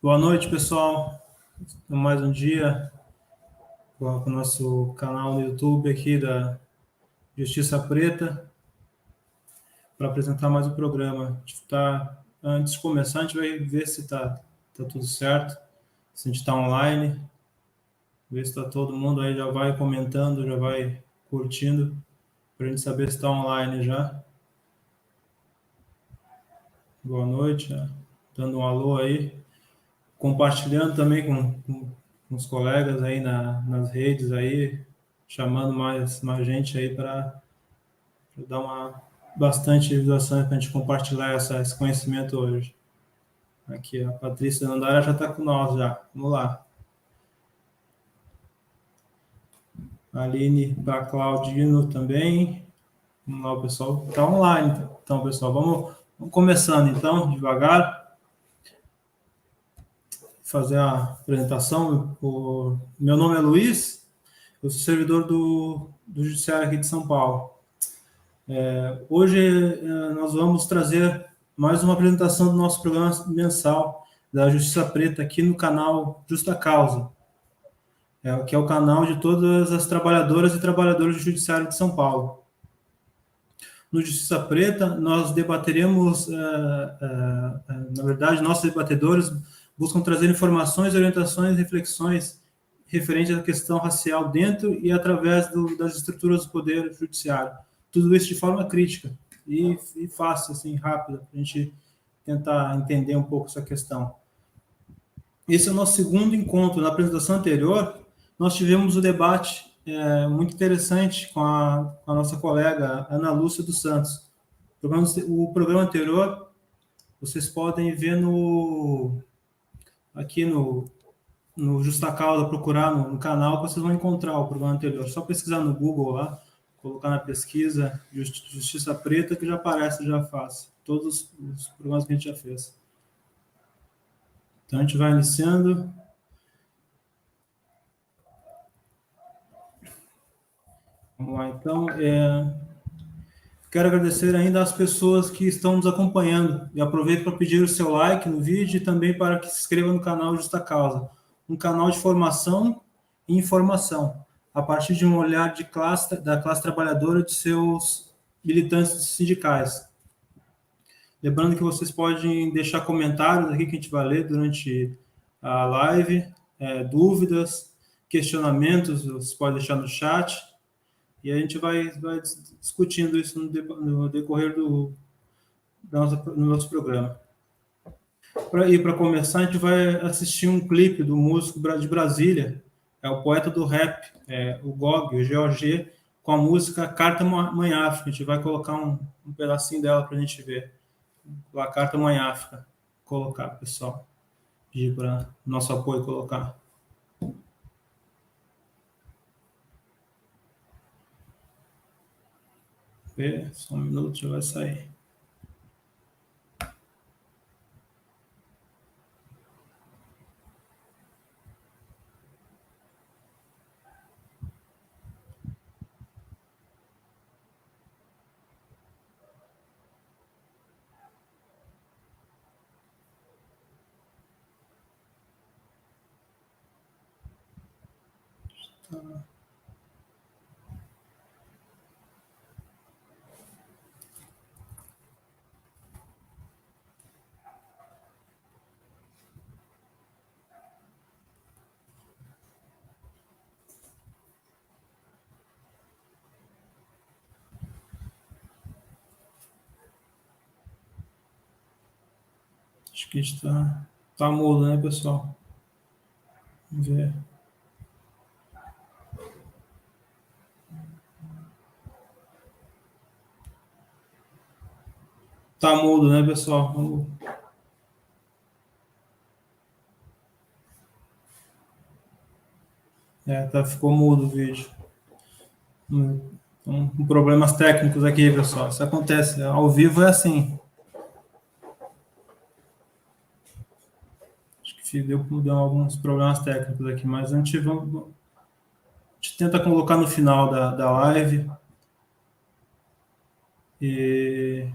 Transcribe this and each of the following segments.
Boa noite, pessoal. Mais um dia com o nosso canal no YouTube aqui da Justiça Preta para apresentar mais um programa. Antes de começar, a gente vai ver se tá tudo certo, se a gente está online, ver se está todo mundo aí, já vai comentando, já vai curtindo, para a gente saber se está online já. Boa noite, dando um alô aí, compartilhando também com os colegas aí nas redes aí, chamando mais gente aí para dar bastante visualização para a gente compartilhar esse conhecimento hoje. Aqui, a Patrícia Nandara já está com nós já. Vamos lá. A Aline para Claudino também. Vamos lá, o pessoal está online. Então, pessoal, vamos começando então, devagar. Fazer a apresentação. Meu nome é Luiz, eu sou servidor do Judiciário aqui de São Paulo. Hoje nós vamos trazer mais uma apresentação do nosso programa mensal da Justiça Preta aqui no canal Justa Causa, que é o canal de todas as trabalhadoras e trabalhadores do Judiciário de São Paulo. No Justiça Preta, nós debateremos, na verdade, nossos debatedores buscam trazer informações, orientações e reflexões referentes à questão racial dentro e através das estruturas do Poder Judiciário. Tudo isso de forma crítica e fácil, assim, rápida, para a gente tentar entender um pouco essa questão. Esse é o nosso segundo encontro. Na apresentação anterior, nós tivemos um debate muito interessante com a nossa colega Ana Lúcia dos Santos. O programa anterior, vocês podem ver aqui no Justa Causa, procurar no canal, que vocês vão encontrar o programa anterior. Só pesquisar no Google lá, colocar na pesquisa Justiça Preta, que já aparece, já fácil. Todos os programas que a gente já fez. Então, a gente vai iniciando. Vamos lá, então. Quero agradecer ainda às pessoas que estão nos acompanhando. E aproveito para pedir o seu like no vídeo e também para que se inscreva no canal Justa Causa. Um canal de formação e informação, a partir de um olhar da classe trabalhadora de seus militantes sindicais. Lembrando que vocês podem deixar comentários aqui que a gente vai ler durante a live, dúvidas, questionamentos, vocês podem deixar no chat, e a gente vai discutindo isso no decorrer do nosso programa. Para começar, a gente vai assistir um clipe do músico de Brasília, o poeta do rap, o GOG, com a música Carta Mãe África. A gente vai colocar um pedacinho dela para a gente ver. A Carta Mãe África. Colocar, pessoal. Pedir para nosso apoio colocar. Só um minuto, já vai sair. Acho que está mudo, né, pessoal? Vamos ver. Tá mudo, né, pessoal? Ficou mudo o vídeo. Com problemas técnicos aqui, pessoal. Isso acontece. Ao vivo é assim. Acho que deu alguns problemas técnicos aqui, mas a gente tenta colocar no final da live e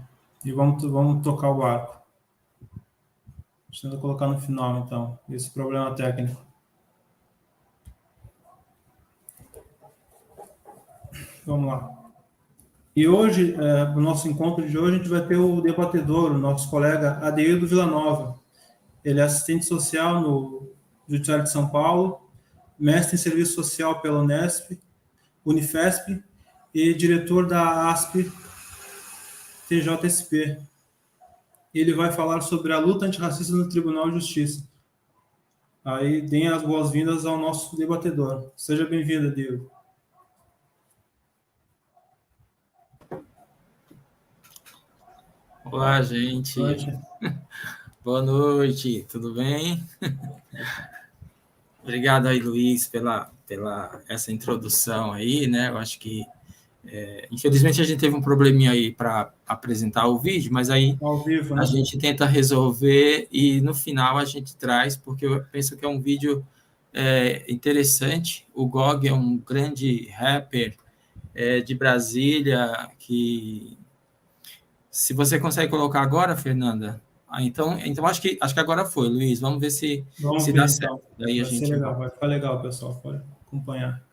vamos tocar o barco. Deixa eu colocar no final, então, esse problema técnico. Vamos lá. E hoje, no nosso encontro de hoje, a gente vai ter o debatedor, o nosso colega Adeildo Villanova. Ele é assistente social no Judiciário de São Paulo, mestre em Serviço Social pela Unesp, Unifesp e diretor da ASP TJSP. Ele vai falar sobre a luta antirracista no Tribunal de Justiça. Aí, deem as boas-vindas ao nosso debatedor. Seja bem-vindo, Adeildo. Olá, gente. Boa noite, tudo bem? Obrigado aí, Luiz, pela essa introdução aí, né? Eu acho que, infelizmente, a gente teve um probleminha aí para apresentar o vídeo, mas aí Ao vivo, né? A gente tenta resolver e no final a gente traz, porque eu penso que é um vídeo interessante. O Gog é um grande rapper de Brasília que... Se você consegue colocar agora, Fernanda, então acho que agora foi, Luiz. Vamos ver se dá certo. Então. Daí Vai ser legal, vai ficar legal, pessoal. Pode acompanhar.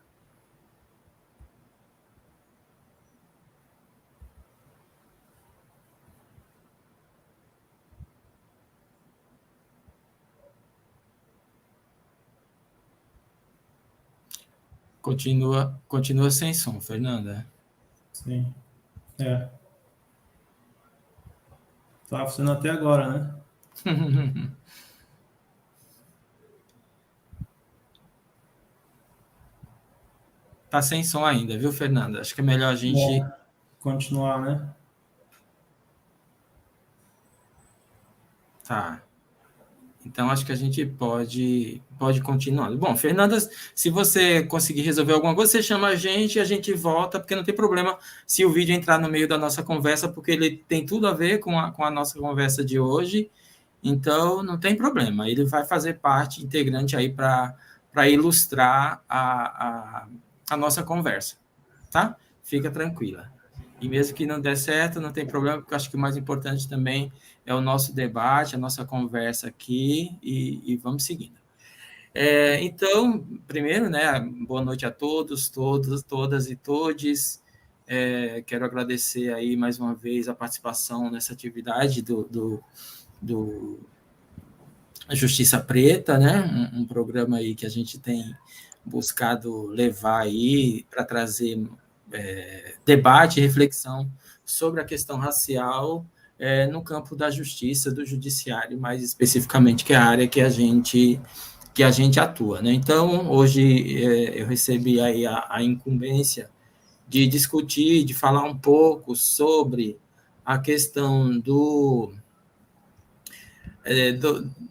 Continua sem som, Fernanda. Sim. Tá funcionando até agora, né? Tá sem som ainda, viu, Fernanda? Acho que é melhor a gente continuar, né? Tá. Então, acho que a gente pode continuar. Bom, Fernanda, se você conseguir resolver alguma coisa, você chama a gente volta, porque não tem problema se o vídeo entrar no meio da nossa conversa, porque ele tem tudo a ver com a nossa conversa de hoje, então não tem problema. Ele vai fazer parte integrante aí para ilustrar a nossa conversa, tá? Fica tranquila. E mesmo que não der certo, não tem problema, porque eu acho que o mais importante também é o nosso debate, a nossa conversa aqui, e vamos seguindo. Então, primeiro, né, boa noite a todos, todas e todes. Quero agradecer aí mais uma vez a participação nessa atividade do Justiça Preta, né, um programa aí que a gente tem buscado levar aí para trazer debate e reflexão sobre a questão racial no campo da justiça, do judiciário, mais especificamente, que é a área que a gente atua, né? Então, hoje eu recebi aí a incumbência de discutir, de falar um pouco sobre a questão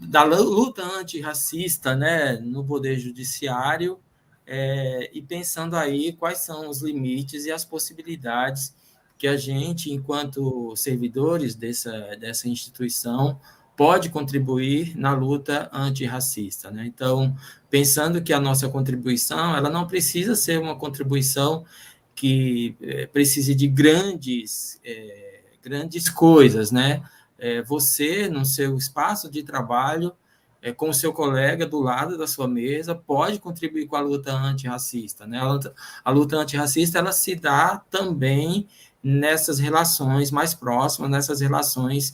da luta antirracista, né, no Poder Judiciário, e pensando aí quais são os limites e as possibilidades que a gente, enquanto servidores dessa instituição, pode contribuir na luta antirracista, né? Então, pensando que a nossa contribuição, ela não precisa ser uma contribuição que precise de grandes coisas, né? Você, no seu espaço de trabalho, com o seu colega do lado da sua mesa, pode contribuir com a luta antirracista, né? A luta antirracista, ela se dá também nessas relações mais próximas, nessas relações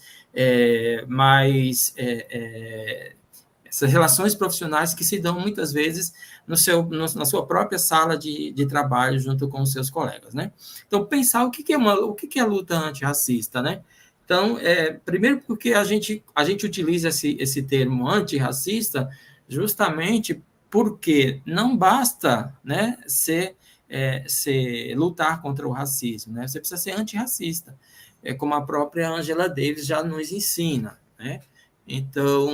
essas relações profissionais que se dão muitas vezes na sua própria sala de trabalho junto com os seus colegas, né? Então, pensar o que é a luta antirracista, né? Então, primeiro porque a gente utiliza esse termo antirracista justamente porque não basta, né, lutar contra o racismo, né? Você precisa ser antirracista, como a própria Angela Davis já nos ensina, né? Então,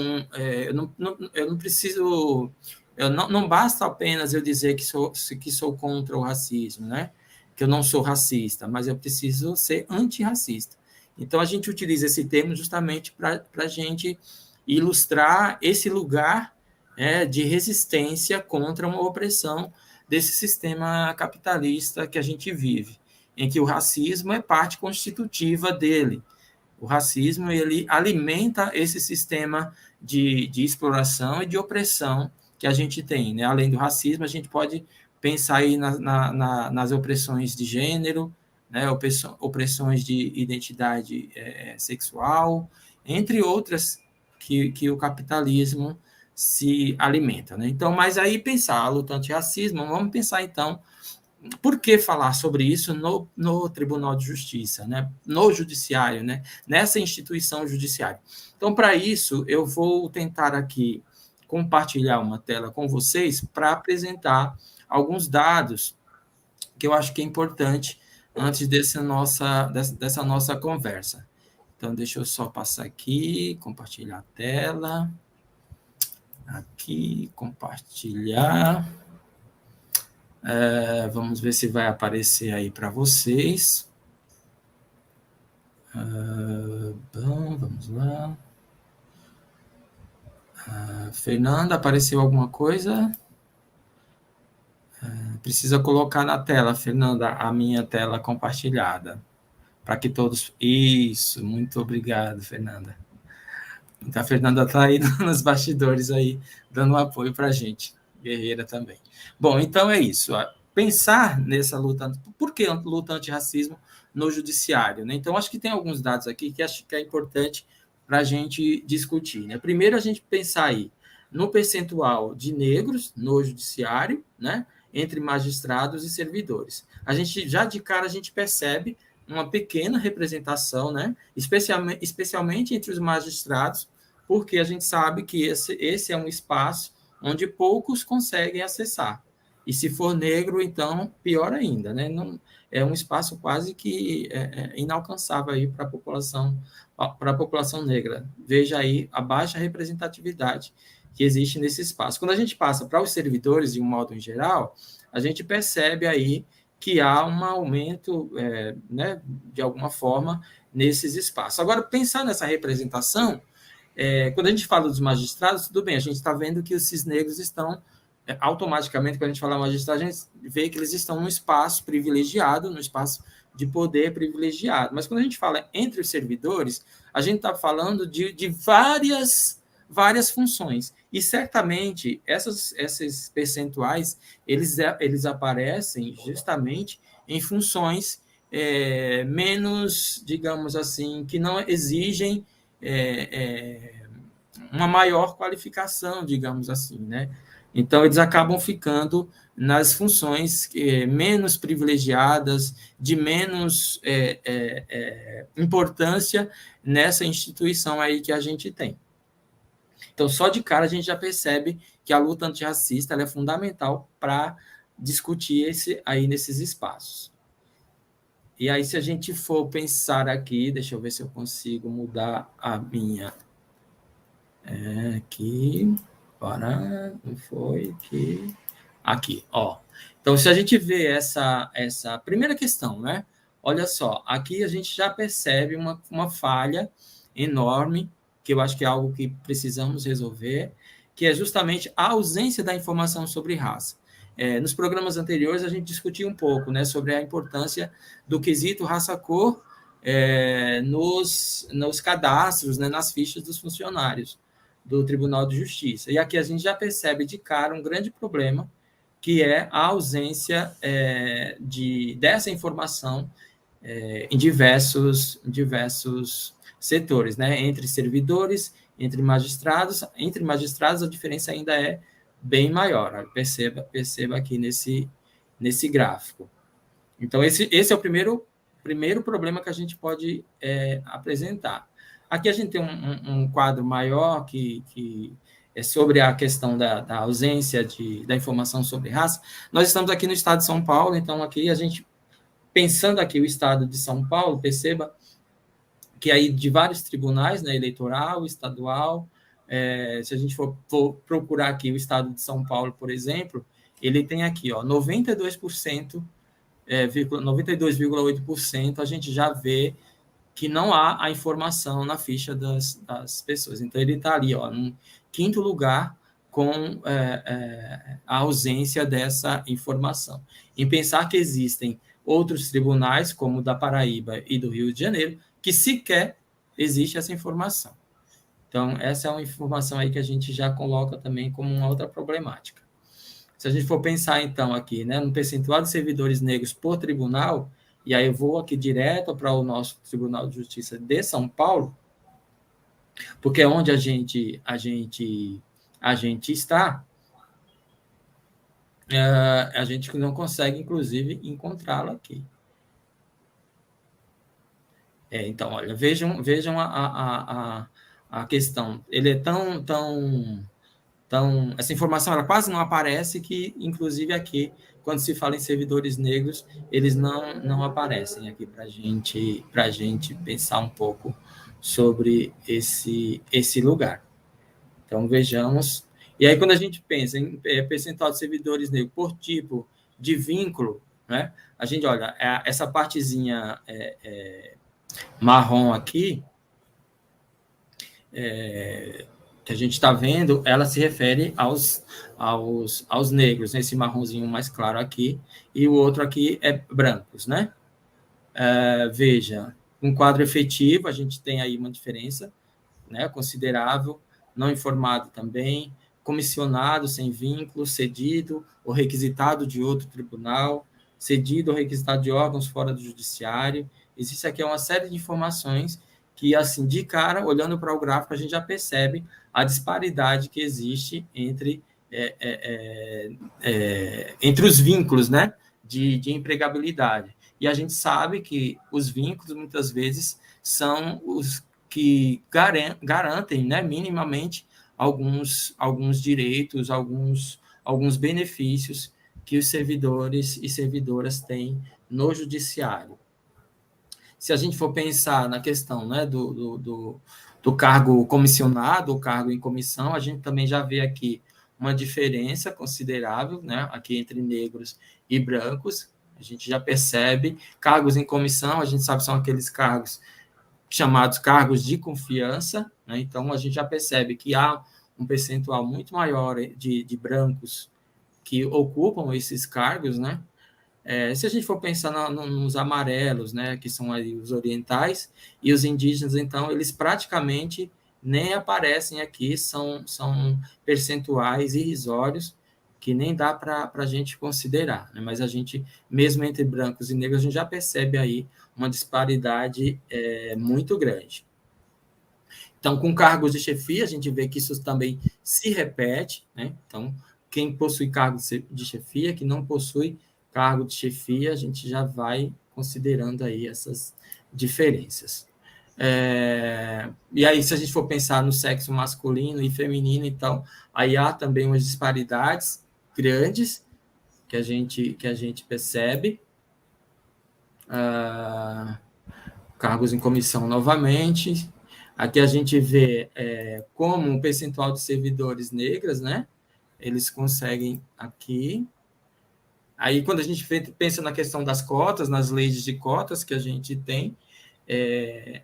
eu não preciso... não basta apenas eu dizer que sou contra o racismo, né? Que eu não sou racista, mas eu preciso ser antirracista. Então, a gente utiliza esse termo justamente para a gente ilustrar esse lugar de resistência contra uma opressão desse sistema capitalista que a gente vive, em que o racismo é parte constitutiva dele. O racismo, ele alimenta esse sistema de exploração e de opressão que a gente tem, né? Além do racismo, a gente pode pensar aí nas opressões de gênero, né? Opressões de identidade sexual, entre outras que o capitalismo se alimenta, né? Então, mas aí pensar a luta antirracismo, vamos pensar então por que falar sobre isso no Tribunal de Justiça, né? No Judiciário, né? Nessa instituição judiciária. Então, para isso, eu vou tentar aqui compartilhar uma tela com vocês para apresentar alguns dados que eu acho que é importante antes dessa nossa conversa. Então, deixa eu só passar aqui, compartilhar a tela. Aqui, compartilhar. Vamos ver se vai aparecer aí para vocês. Bom, vamos lá. Fernanda, apareceu alguma coisa? Precisa colocar na tela, Fernanda, a minha tela compartilhada. Para que todos... Isso, muito obrigado, Fernanda. Então, a Fernanda está aí nos bastidores, aí, dando um apoio para a gente. Guerreira também. Bom, então é isso. Pensar nessa luta... Por que luta antirracismo no judiciário, né? Então, acho que tem alguns dados aqui que acho que é importante para a gente discutir, né? Primeiro, a gente pensar aí no percentual de negros no judiciário, né? Entre magistrados e servidores. A gente, já de cara, a gente percebe uma pequena representação, né? Especialmente entre os magistrados, porque a gente sabe que esse é um espaço onde poucos conseguem acessar. E se for negro, então, pior ainda, né? Não, é um espaço quase que inalcançável aí para a população negra. Veja aí a baixa representatividade que existe nesse espaço. Quando a gente passa para os servidores, de um modo em geral, a gente percebe aí que há um aumento, né, de alguma forma, nesses espaços. Agora, pensar nessa representação, quando a gente fala dos magistrados, tudo bem, a gente está vendo que os cisnegros estão, automaticamente, quando a gente fala magistrado, a gente vê que eles estão num espaço privilegiado, num espaço de poder privilegiado. Mas quando a gente fala entre os servidores, a gente está falando de várias funções. E, certamente, esses percentuais, eles aparecem justamente em funções menos, digamos assim, que não exigem uma maior qualificação, digamos assim, né? Então, eles acabam ficando nas funções menos privilegiadas, de menos importância nessa instituição aí que a gente tem. Então, só de cara a gente já percebe que a luta antirracista ela é fundamental para discutir aí nesses espaços. E aí, se a gente for pensar aqui, deixa eu ver se eu consigo mudar a minha... aqui, não foi aqui. Aqui, ó. Então, se a gente vê essa primeira questão, né? Olha só, aqui a gente já percebe uma falha enorme, que eu acho que é algo que precisamos resolver, que é justamente a ausência da informação sobre raça. Nos programas anteriores, a gente discutiu um pouco, né, sobre a importância do quesito raça-cor nos cadastros, né, nas fichas dos funcionários do Tribunal de Justiça. E aqui a gente já percebe de cara um grande problema, que é a ausência dessa informação em diversos setores, né? Entre servidores, entre magistrados. Entre magistrados, a diferença ainda é bem maior. Perceba aqui nesse gráfico. Então, esse é o primeiro problema que a gente pode apresentar. Aqui a gente tem um quadro maior que é sobre a questão da ausência da informação sobre raça. Nós estamos aqui no estado de São Paulo, então aqui a gente, pensando aqui o estado de São Paulo, perceba que aí de vários tribunais, né, eleitoral, estadual, se a gente for procurar aqui o estado de São Paulo, por exemplo, ele tem aqui, ó, 92,8% a gente já vê que não há a informação na ficha das pessoas. Então, ele está ali, ó, no quinto lugar, com a ausência dessa informação. Em pensar que existem outros tribunais, como o da Paraíba e do Rio de Janeiro, que sequer existe essa informação. Então, essa é uma informação aí que a gente já coloca também como uma outra problemática. Se a gente for pensar, então, aqui, né, no percentual de servidores negros por tribunal, e aí eu vou aqui direto para o nosso Tribunal de Justiça de São Paulo, porque é onde a gente está, a gente não consegue, inclusive, encontrá-lo aqui. Então, olha, vejam a questão. Ele é tão... Essa informação ela quase não aparece, que, inclusive, aqui, quando se fala em servidores negros, eles não aparecem aqui para a gente pensar um pouco sobre esse lugar. Então, vejamos. E aí, quando a gente pensa em percentual de servidores negros por tipo de vínculo, né, a gente olha, essa partezinha marrom aqui, que a gente está vendo, ela se refere aos negros, né? Esse marronzinho mais claro aqui, e o outro aqui é brancos, né? Veja, um quadro efetivo, a gente tem aí uma diferença, né, considerável, não informado também, comissionado sem vínculo, cedido ou requisitado de outro tribunal, cedido ou requisitado de órgãos fora do judiciário. Existe aqui uma série de informações que, assim, de cara, olhando para o gráfico, a gente já percebe a disparidade que existe entre os vínculos, né, de empregabilidade. E a gente sabe que os vínculos, muitas vezes, são os que garantem, né, minimamente alguns direitos, alguns benefícios que os servidores e servidoras têm no judiciário. Se a gente for pensar na questão, né, do cargo comissionado ou cargo em comissão, a gente também já vê aqui uma diferença considerável, né, aqui entre negros e brancos. A gente já percebe cargos em comissão, a gente sabe que são aqueles cargos chamados cargos de confiança, né? Então a gente já percebe que há um percentual muito maior de brancos que ocupam esses cargos, né? Se a gente for pensar nos amarelos, né, que são aí os orientais, e os indígenas, então, eles praticamente nem aparecem aqui, são percentuais irrisórios, que nem dá para a gente considerar, né? Mas a gente, mesmo entre brancos e negros, a gente já percebe aí uma disparidade muito grande. Então, com cargos de chefia, a gente vê que isso também se repete, né? Então, quem possui cargo de chefia, que não possui cargo de chefia, a gente já vai considerando aí essas diferenças. E aí, se a gente for pensar no sexo masculino e feminino, então, aí há também umas disparidades grandes que a gente percebe. Cargos em comissão novamente. Aqui a gente vê como um percentual de servidores negras, né? Eles conseguem aqui. Aí, quando a gente pensa na questão das cotas, nas leis de cotas que a gente tem,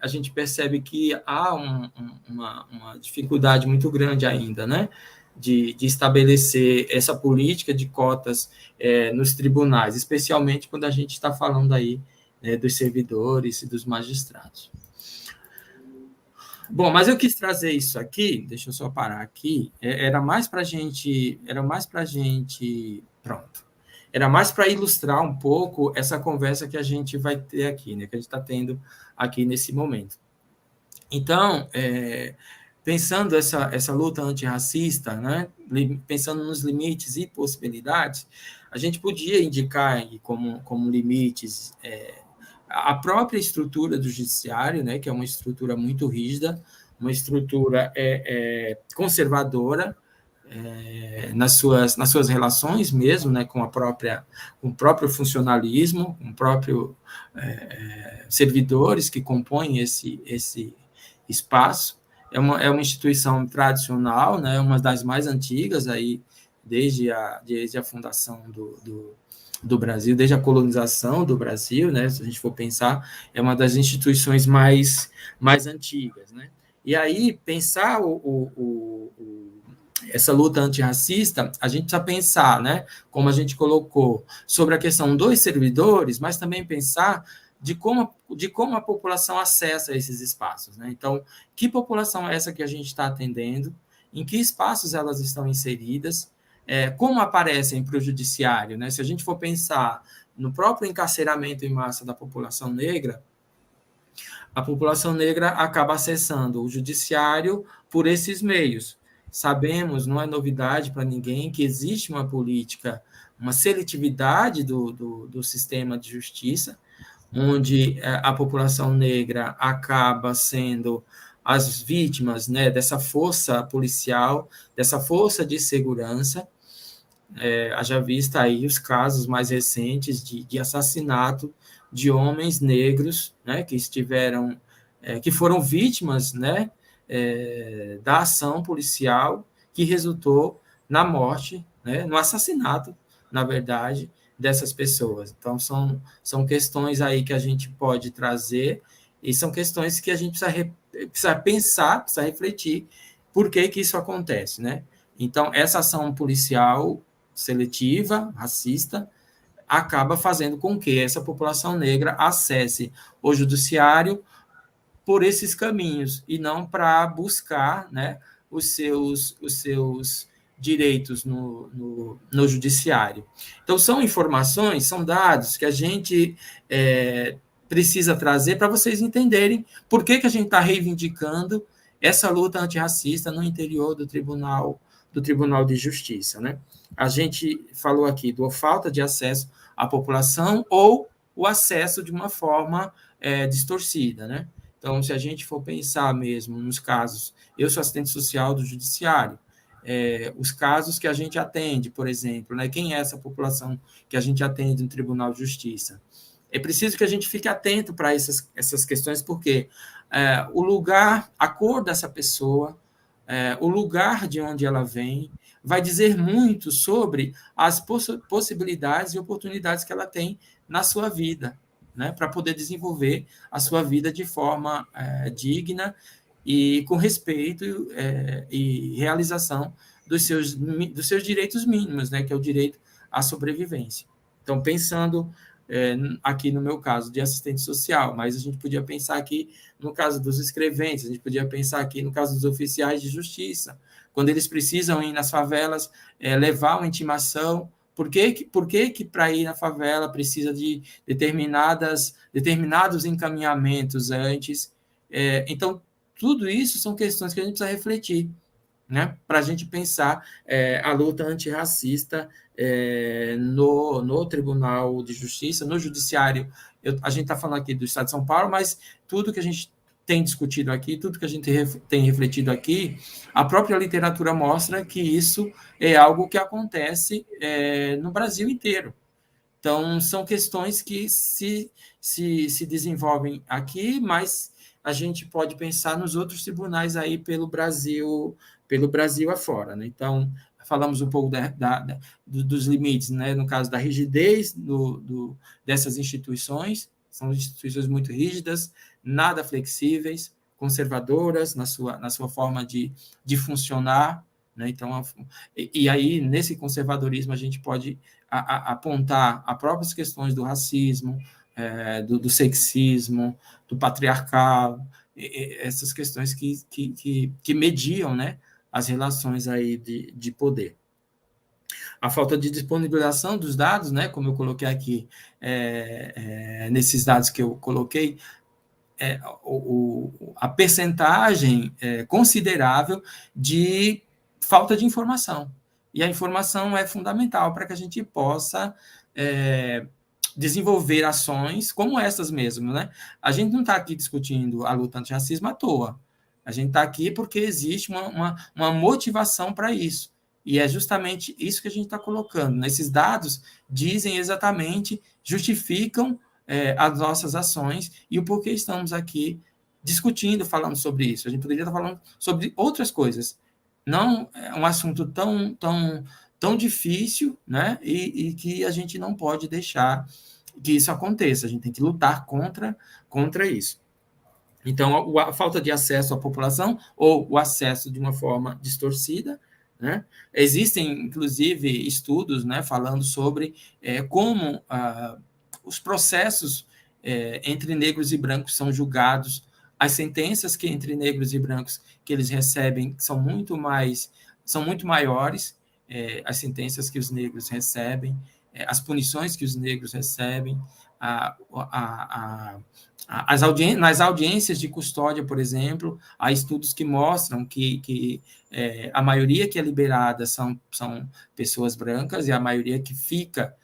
a gente percebe que há uma dificuldade muito grande ainda, né? De estabelecer essa política de cotas nos tribunais, especialmente quando a gente está falando aí dos servidores e dos magistrados. Bom, mas eu quis trazer isso aqui, deixa eu só parar aqui, era mais para a gente, pronto, era mais para ilustrar um pouco essa conversa que a gente vai ter aqui, né, que a gente está tendo aqui nesse momento. Então, pensando essa luta antirracista, né, pensando nos limites e possibilidades, a gente podia indicar como limites a própria estrutura do judiciário, né, que é uma estrutura muito rígida, uma estrutura conservadora nas suas relações mesmo, né, com o próprio funcionalismo, com o próprio servidores que compõem esse espaço. É uma instituição tradicional, né, uma das mais antigas aí desde a fundação do Brasil, desde a colonização do Brasil, né, se a gente for pensar, é uma das instituições mais antigas, né? E aí, pensar essa luta antirracista, a gente precisa pensar, né, como a gente colocou, sobre a questão dos servidores, mas também pensar de como a população acessa esses espaços, né? Então, que população é essa que a gente está atendendo? Em que espaços elas estão inseridas? Como aparecem para o judiciário, né? Se a gente for pensar no próprio encarceramento em massa da população negra, a população negra acaba acessando o judiciário por esses meios. Sabemos, não é novidade para ninguém, que existe uma política, uma seletividade do sistema de justiça, onde a população negra acaba sendo as vítimas, né, dessa força policial, dessa força de segurança. Haja vista aí os casos mais recentes de assassinato de homens negros, né, que foram vítimas, né, da ação policial que resultou na morte, né, no assassinato, na verdade, dessas pessoas. Então, são questões aí que a gente pode trazer e são questões que a gente precisa pensar, precisa refletir por que isso acontece, né? Então, essa ação policial seletiva, racista, acaba fazendo com que essa população negra acesse o judiciário por esses caminhos e não para buscar, né, os seus direitos no judiciário. Então, são informações, são dados que a gente precisa trazer para vocês entenderem por que a gente está reivindicando essa luta antirracista no interior do Tribunal de Justiça, né? A gente falou aqui da falta de acesso à população ou o acesso de uma forma distorcida, né? Então, se a gente for pensar mesmo nos casos, eu sou assistente social do judiciário, os casos que a gente atende, por exemplo, né, quem é essa população que a gente atende no Tribunal de Justiça? É preciso que a gente fique atento para essas questões, porque o lugar, a cor dessa pessoa, o lugar de onde ela vem, vai dizer muito sobre as possibilidades e oportunidades que ela tem na sua vida, né, para poder desenvolver a sua vida de forma digna e com respeito e realização dos seus direitos mínimos, né, que é o direito à sobrevivência. Então, pensando aqui no meu caso de assistente social, mas a gente podia pensar aqui no caso dos escreventes, a gente podia pensar aqui no caso dos oficiais de justiça, quando eles precisam ir nas favelas levar uma intimação. Por que para ir na favela precisa de determinados encaminhamentos antes? Então, tudo isso são questões que a gente precisa refletir, né, para a gente pensar a luta antirracista no Tribunal de Justiça, no Judiciário. A gente está falando aqui do Estado de São Paulo, mas tudo que a gente tem discutido aqui, tudo que a gente tem refletido aqui, a própria literatura mostra que isso é algo que acontece no Brasil inteiro. Então, são questões que se desenvolvem aqui, mas a gente pode pensar nos outros tribunais aí pelo Brasil afora, né? Então, falamos um pouco dos limites, né? No caso da rigidez dessas instituições, são instituições muito rígidas, nada flexíveis, conservadoras na sua forma de funcionar, né? Então, e aí, nesse conservadorismo, a gente pode apontar as próprias questões do racismo, do sexismo, do patriarcado, essas questões que mediam, né, as relações aí de poder. A falta de disponibilização dos dados, né, como eu coloquei aqui, nesses dados que eu coloquei, a percentagem considerável de falta de informação. E a informação é fundamental para que a gente possa desenvolver ações como essas mesmo, né? A gente não está aqui discutindo a luta antirracismo à toa. A gente está aqui porque existe uma motivação para isso. E é justamente isso que a gente está colocando. Nesses dados dizem exatamente, justificam as nossas ações e o porquê estamos aqui discutindo, falando sobre isso. A gente poderia estar falando sobre outras coisas. Não é um assunto tão difícil, né? E que a gente não pode deixar que isso aconteça. A gente tem que lutar contra isso. Então, a falta de acesso à população ou o acesso de uma forma distorcida, né? Existem, inclusive, estudos, né, falando sobre como os processos entre negros e brancos são julgados, as sentenças que entre negros e brancos que eles recebem são muito maiores, as sentenças que os negros recebem, as punições que os negros recebem, nas audiências de custódia, por exemplo, há estudos que mostram que a maioria que é liberada são pessoas brancas e a maioria que fica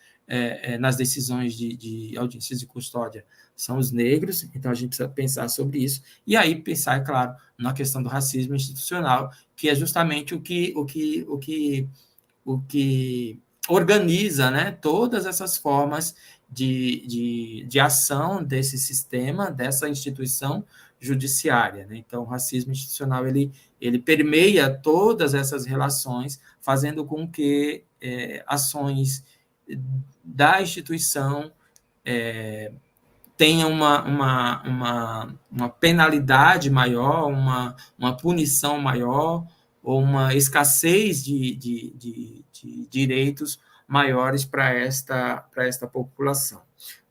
nas decisões de audiências de custódia são os negros, então a gente precisa pensar sobre isso, e aí pensar, é claro, na questão do racismo institucional, que é justamente o que organiza, né, todas essas formas de ação desse sistema, dessa instituição judiciária. Né? Então, o racismo institucional ele permeia todas essas relações, fazendo com que ações da instituição tenham uma penalidade maior, uma punição maior, ou uma escassez de direitos maiores para esta população.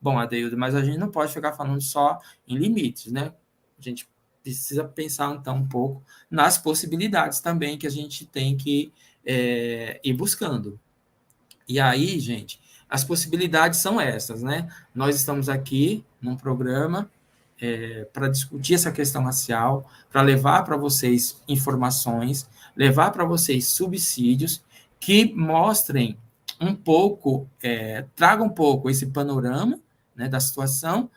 Bom, Adeildo, mas a gente não pode ficar falando só em limites, né? A gente precisa pensar, então, um pouco nas possibilidades também que a gente tem que ir buscando. E aí, gente, as possibilidades são essas, né? Nós estamos aqui num programa para discutir essa questão racial, para levar para vocês informações, levar para vocês subsídios que mostrem um pouco, tragam um pouco esse panorama, né, da situação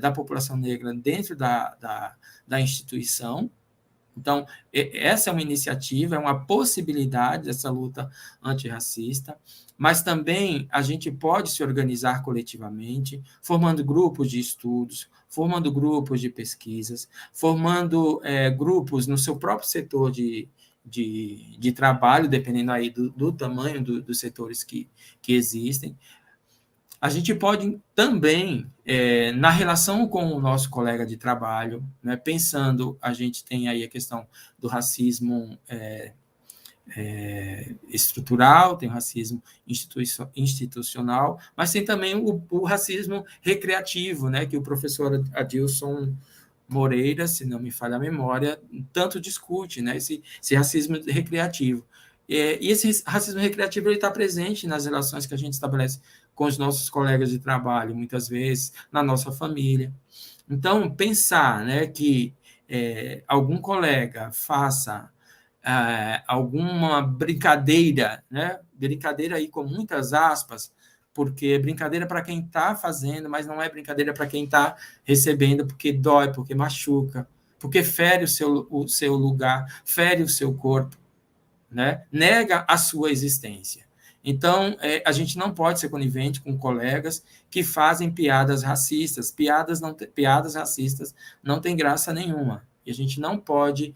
da população negra dentro da instituição. Então, essa é uma iniciativa, é uma possibilidade dessa luta antirracista, mas também a gente pode se organizar coletivamente, formando grupos de estudos, formando grupos de pesquisas, formando grupos no seu próprio setor de trabalho, dependendo aí do tamanho dos setores que existem. A gente pode também, na relação com o nosso colega de trabalho, né, pensando, a gente tem aí a questão do racismo estrutural, tem o racismo institucional, mas tem também o racismo recreativo, né, que o professor Adilson Moreira, se não me falha a memória, tanto discute, né, esse racismo recreativo. E esse racismo recreativo está presente nas relações que a gente estabelece com os nossos colegas de trabalho, muitas vezes, na nossa família. Então, pensar, né, que algum colega faça alguma brincadeira, né, brincadeira aí com muitas aspas, porque é brincadeira para quem está fazendo, mas não é brincadeira para quem está recebendo, porque dói, porque machuca, porque fere o seu lugar, fere o seu corpo, né? Nega a sua existência. Então, a gente não pode ser conivente com colegas que fazem piadas racistas. Piadas racistas não tem graça nenhuma. E a gente não pode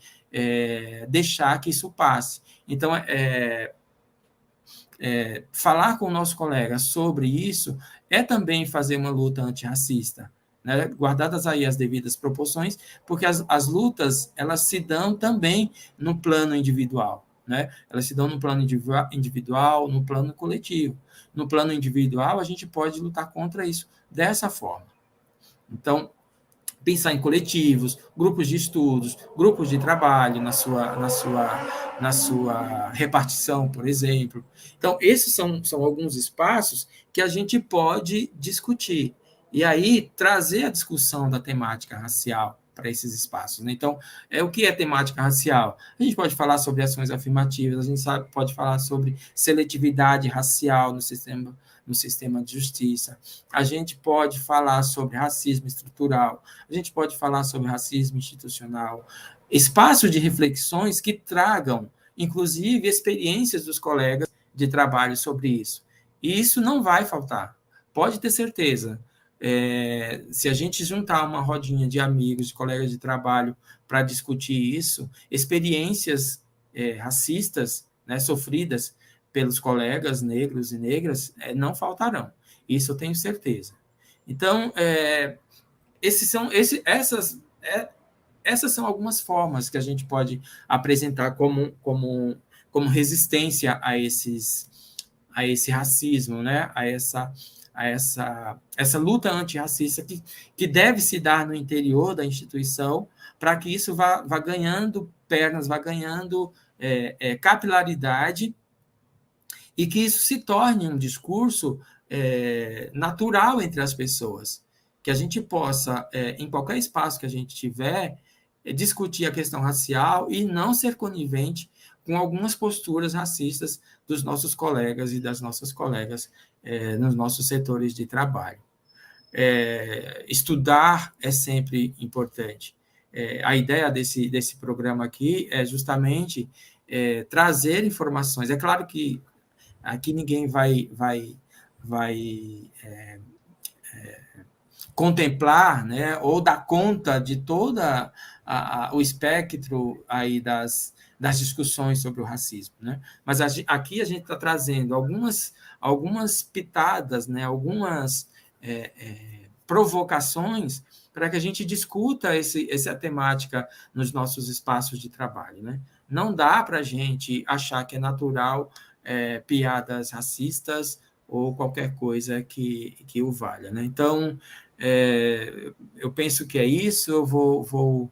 deixar que isso passe. Então, falar com o nosso colega sobre isso é também fazer uma luta antirracista, né? Guardadas aí as devidas proporções, porque as lutas, elas se dão também no plano individual, né? Elas se dão no plano individual, no plano coletivo. No plano individual, a gente pode lutar contra isso dessa forma. Então, pensar em coletivos, grupos de estudos, grupos de trabalho na sua repartição, por exemplo. Então, esses são alguns espaços que a gente pode discutir. E aí, trazer a discussão da temática racial para esses espaços. Né? Então, o que é temática racial? A gente pode falar sobre ações afirmativas, a gente pode falar sobre seletividade racial no sistema de justiça, a gente pode falar sobre racismo estrutural, a gente pode falar sobre racismo institucional, espaços de reflexões que tragam, inclusive, experiências dos colegas de trabalho sobre isso. E isso não vai faltar, pode ter certeza. Se a gente juntar uma rodinha de amigos, de colegas de trabalho para discutir isso, experiências racistas, né, sofridas pelos colegas negros e negras, não faltarão. Isso eu tenho certeza. Então, essas são algumas formas que a gente pode apresentar como resistência a esse racismo, né? a essa luta antirracista que deve se dar no interior da instituição, para que isso vá ganhando pernas, vá ganhando capilaridade, e que isso se torne um discurso natural entre as pessoas, que a gente possa, em qualquer espaço que a gente tiver, discutir a questão racial e não ser conivente com algumas posturas racistas dos nossos colegas e das nossas colegas nos nossos setores de trabalho. Estudar é sempre importante. A ideia desse programa aqui é justamente trazer informações. É claro que aqui ninguém vai contemplar, né, ou dar conta de toda o espectro aí das discussões sobre o racismo, né? Mas aqui a gente está trazendo algumas pitadas, né, algumas provocações para que a gente discuta essa temática nos nossos espaços de trabalho, né? Não dá para a gente achar que é natural piadas racistas ou qualquer coisa que o valha, né? Então, eu penso que é isso. Eu vou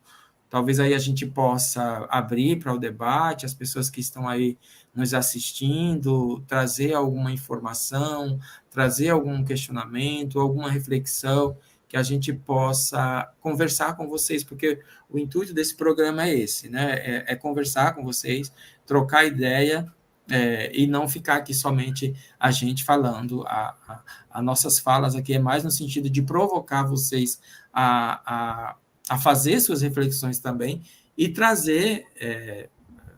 talvez aí a gente possa abrir para o debate, as pessoas que estão aí nos assistindo, trazer alguma informação, trazer algum questionamento, alguma reflexão, que a gente possa conversar com vocês, porque o intuito desse programa é esse, né? É conversar com vocês, trocar ideia, e não ficar aqui somente a gente falando. As nossas falas aqui é mais no sentido de provocar vocês a fazer suas reflexões também e trazer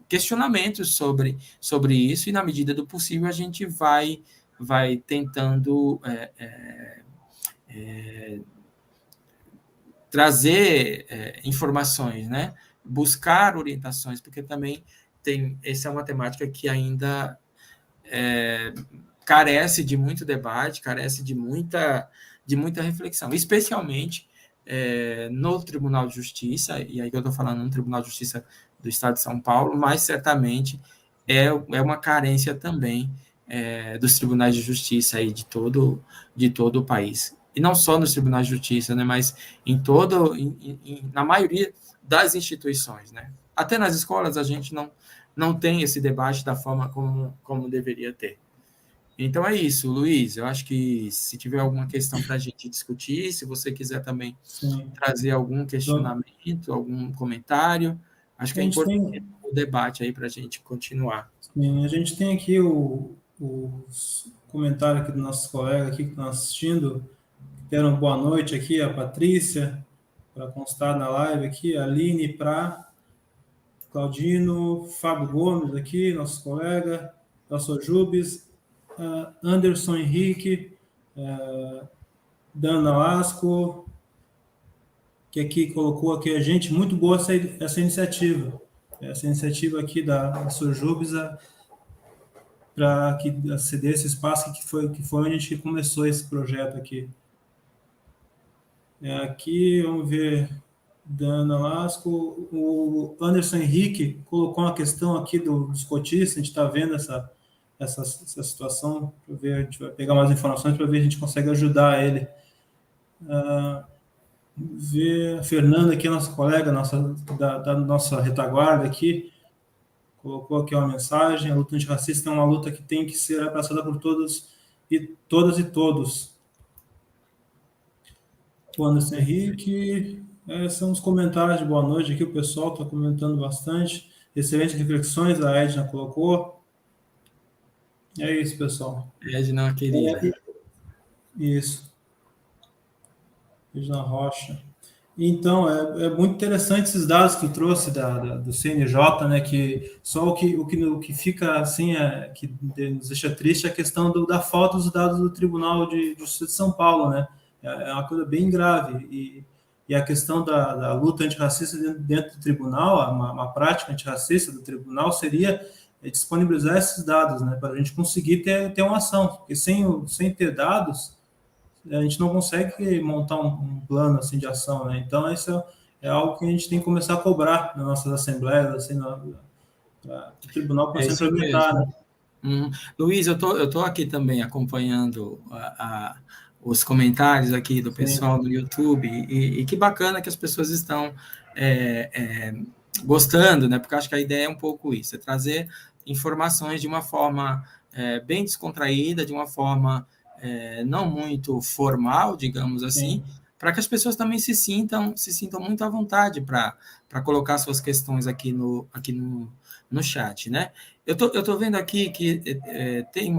questionamentos sobre isso, e na medida do possível a gente vai tentando trazer informações, né? Buscar orientações, porque também essa é uma temática que ainda carece de muito debate, carece de muita reflexão, especialmente no Tribunal de Justiça, e aí eu estou falando no Tribunal de Justiça do Estado de São Paulo, mas certamente é uma carência também dos tribunais de justiça aí de todo o país. E não só nos tribunais de justiça, né, mas na maioria das instituições, né? Até nas escolas a gente não tem esse debate da forma como deveria ter. Então é isso, Luiz. Eu acho que se tiver alguma questão para a gente discutir, se você quiser também trazer algum questionamento, algum comentário, acho que é importante o debate aí para a gente continuar. Sim, a gente tem aqui os comentários aqui dos nossos colegas aqui que estão assistindo. Deram boa noite aqui, a Patrícia, para constar na live aqui, a Aline Pra, Claudino, Fábio Gomes aqui, nosso colega, nosso Jubes, Anderson Henrique, Dana Lasco, que aqui colocou aqui a gente, muito boa essa iniciativa. Essa iniciativa aqui da Sojubes para que ceder esse espaço que foi onde a gente começou esse projeto aqui. Aqui, vamos ver, Dana Lasco, o Anderson Henrique colocou uma questão aqui dos cotistas, a gente está vendo essa situação, para ver, a gente vai pegar mais informações para ver se a gente consegue ajudar ele. Ver a Fernanda aqui, nossa colega, da nossa retaguarda aqui, colocou aqui uma mensagem: a luta antirracista é uma luta que tem que ser abraçada por todas e todos. O Anderson Henrique, são os comentários de boa noite aqui, o pessoal está comentando bastante. Excelentes reflexões, a Edna colocou. É isso, pessoal. Edna, querida. Isso. Edna Rocha. Então, é muito interessante esses dados que trouxe do CNJ, né, que só o que fica assim, que nos deixa triste é a questão da falta dos dados do Tribunal de Justiça de São Paulo, né? É uma coisa bem grave, e a questão da luta antirracista dentro do tribunal, uma prática antirracista do tribunal seria disponibilizar esses dados, né, para a gente conseguir ter uma ação, porque sem ter dados, a gente não consegue montar um plano assim de ação, né? Então isso é algo que a gente tem que começar a cobrar nas nossas assembleias, assim, para o tribunal para sempre aumentar, né? Luiz, eu tô aqui também acompanhando os comentários aqui do Sim, pessoal do YouTube, e que bacana que as pessoas estão gostando, né? Porque eu acho que a ideia é um pouco isso, é trazer informações de uma forma bem descontraída, de uma forma não muito formal, digamos assim, sim. para que as pessoas também se sintam muito à vontade para colocar suas questões aqui no chat, né? Eu tô vendo aqui que tem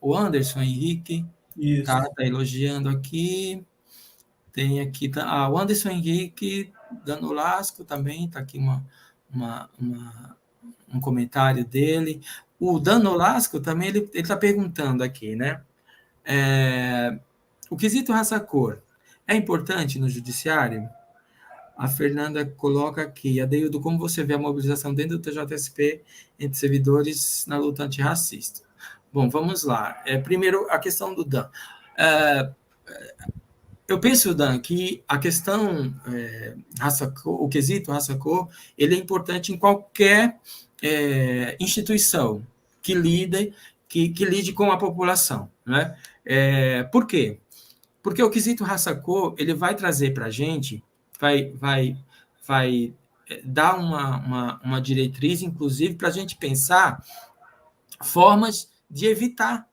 o Anderson Henrique Isso. tá elogiando aqui. Tem aqui o Anderson Henrique dando lasco também, tá aqui uma, uma, um comentário dele. O Dan Nolasco também ele está perguntando aqui, né? O quesito raça-cor é importante no judiciário? A Fernanda coloca aqui, Adeildo, como você vê a mobilização dentro do TJSP entre servidores na luta antirracista? Bom, vamos lá. Primeiro, a questão do Dan. É, eu penso, Dan, que a questão o quesito raça-cor, ele é importante em qualquer instituição que lide com a população, né? Por quê? Porque o quesito raça-cor, ele vai trazer para a gente, vai dar uma diretriz, inclusive, para a gente pensar formas de evitar